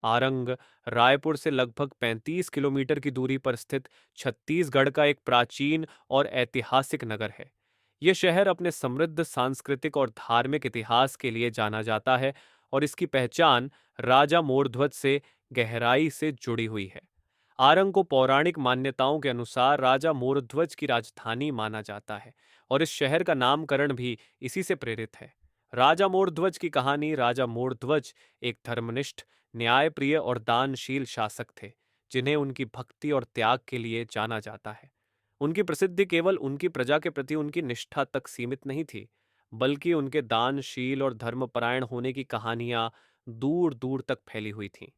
आरंग रायपुर से लगभग 35 किलोमीटर की दूरी पर स्थित छत्तीसगढ़ का एक प्राचीन और ऐतिहासिक नगर है। यह शहर अपने समृद्ध सांस्कृतिक और धार्मिक इतिहास के लिए जाना जाता है और इसकी पहचान राजा मोरध्वज से गहराई से जुड़ी हुई है। आरंग को पौराणिक मान्यताओं के अनुसार राजा मोरध्वज की राजधानी माना जाता है और इस शहर का नामकरण भी इसी से प्रेरित है। राजा मोरध्वज की कहानी। राजा मोरध्वज एक धर्मनिष्ठ, न्यायप्रिय और दानशील शासक थे, जिन्हें उनकी भक्ति और त्याग के लिए जाना जाता है। उनकी प्रसिद्धि केवल उनकी प्रजा के प्रति उनकी निष्ठा तक सीमित नहीं थी, बल्कि उनके दानशील और धर्मपरायण होने की कहानियां दूर दूर तक फैली हुई थीं।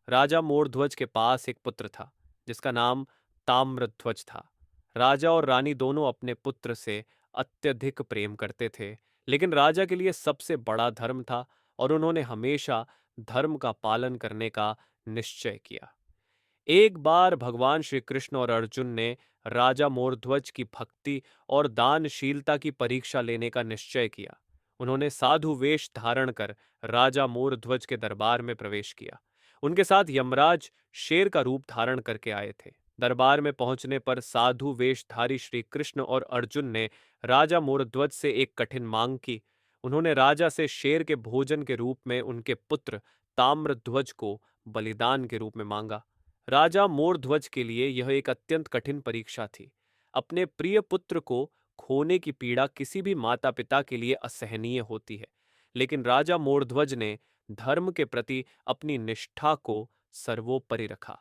राजा मोरध्वज के पास एक पुत्र था, जिसका नाम ताम्रध्वज था। राजा और रानी दोनों अपने पुत्र से अत्यधिक प्रेम करते थे, लेकिन राजा के लिए सबसे बड़ा धर्म था और उन्होंने हमेशा धर्म का पालन करने का निश्चय किया। एक बार भगवान श्री कृष्ण और अर्जुन ने राजा मोरध्वज की भक्ति और दानशीलता की परीक्षा लेने का निश्चय किया। उन्होंने साधु वेश धारण कर राजा मोरध्वज के दरबार में प्रवेश किया। उनके साथ यमराज शेर का रूप धारण करके आए थे। दरबार में पहुंचने पर साधु वेशधारी श्री कृष्ण और अर्जुन ने राजा मोरध्वज से एक कठिन मांग की। उन्होंने राजा से शेर के भोजन के रूप में उनके पुत्र ताम्रध्वज को बलिदान के रूप में मांगा। राजा मोरध्वज के लिए यह एक अत्यंत कठिन परीक्षा थी। अपने प्रिय पुत्र को खोने की पीड़ा किसी भी माता पिता के लिए असहनीय होती है, लेकिन राजा मोरध्वज ने धर्म के प्रति अपनी निष्ठा को सर्वोपरि रखा।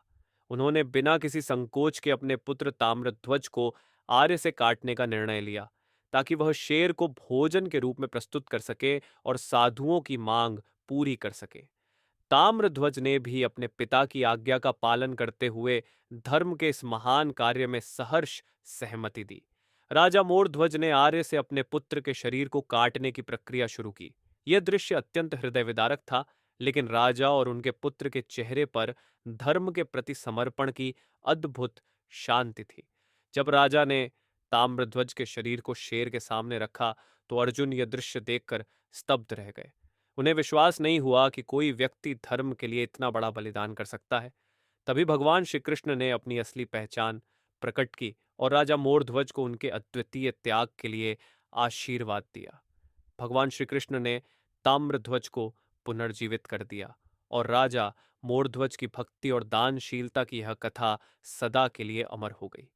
उन्होंने बिना किसी संकोच के अपने पुत्र ताम्रध्वज को आरे से काटने का निर्णय लिया, ताकि वह शेर को भोजन के रूप में प्रस्तुत कर सके और साधुओं की मांग पूरी कर सके। ताम्रध्वज ने भी अपने पिता की आज्ञा का पालन करते हुए धर्म के इस महान कार्य में सहर्ष सहमति दी। राजा मोरध्वज ने आर्य से अपने पुत्र के शरीर को काटने की प्रक्रिया शुरू की। यह दृश्य अत्यंत हृदय विदारक था, लेकिन राजा और उनके पुत्र के चेहरे पर धर्म के प्रति समर्पण की अद्भुत शांति थी। जब राजा ने ताम्रध्वज के शरीर को शेर के सामने रखा, तो अर्जुन यह दृश्य देखकर स्तब्ध रह गए। उन्हें विश्वास नहीं हुआ कि कोई व्यक्ति धर्म के लिए इतना बड़ा बलिदान कर सकता है। तभी भगवान श्री कृष्ण ने अपनी असली पहचान प्रकट की और राजा मोरध्वज को उनके अद्वितीय त्याग के लिए आशीर्वाद दिया। भगवान श्री कृष्ण ने ताम्रध्वज को पुनर्जीवित कर दिया और राजा मोरध्वज की भक्ति और दानशीलता की यह कथा सदा के लिए अमर हो गई।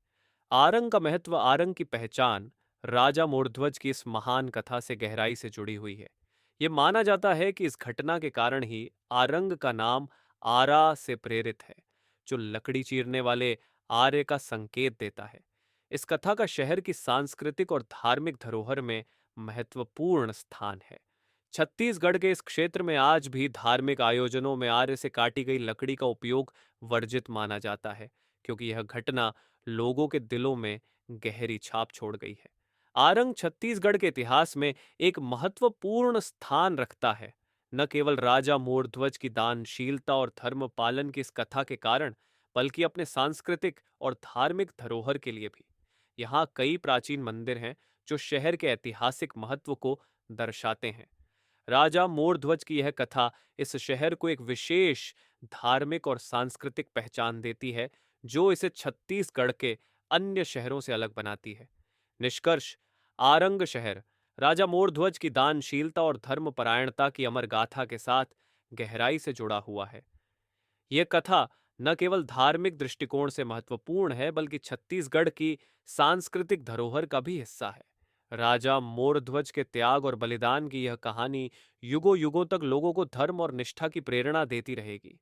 आरंग का महत्व। आरंग की पहचान राजा मोरध्वज की इस महान कथा से गहराई से जुड़ी हुई है। ये माना जाता है कि इस घटना के कारण ही आरंग का नाम आरा से प्रेरित है, जो लकड़ी चीरने वाले आर्य का संकेत देता है। इस कथा का शहर की सांस्कृतिक और धार्मिक धरोहर में महत्वपूर्ण स्थान है। छत्तीसगढ़ के इस क्षेत्र में आज भी धार्मिक आयोजनों में आर्य से काटी गई लकड़ी का उपयोग वर्जित माना जाता है, क्योंकि यह घटना लोगों के दिलों में गहरी छाप छोड़ गई है। आरंग छत्तीसगढ़ के इतिहास में एक महत्वपूर्ण स्थान रखता है, न केवल राजा मोरध्वज की दानशीलता और धर्म पालन की इस कथा के कारण, बल्कि अपने सांस्कृतिक और धार्मिक धरोहर के लिए भी। यहाँ कई प्राचीन मंदिर हैं जो शहर के ऐतिहासिक महत्व को दर्शाते हैं। राजा मोरध्वज की यह कथा इस शहर को एक विशेष धार्मिक और सांस्कृतिक पहचान देती है, जो इसे छत्तीसगढ़ के अन्य शहरों से अलग बनाती है। निष्कर्ष। आरंग शहर राजा मोरध्वज की दानशीलता और धर्मपरायणता की अमर गाथा के साथ गहराई से जुड़ा हुआ है। यह कथा न केवल धार्मिक दृष्टिकोण से महत्वपूर्ण है, बल्कि छत्तीसगढ़ की सांस्कृतिक धरोहर का भी हिस्सा है। राजा मोरध्वज के त्याग और बलिदान की यह कहानी युगों युगों तक लोगों को धर्म और निष्ठा की प्रेरणा देती रहेगी।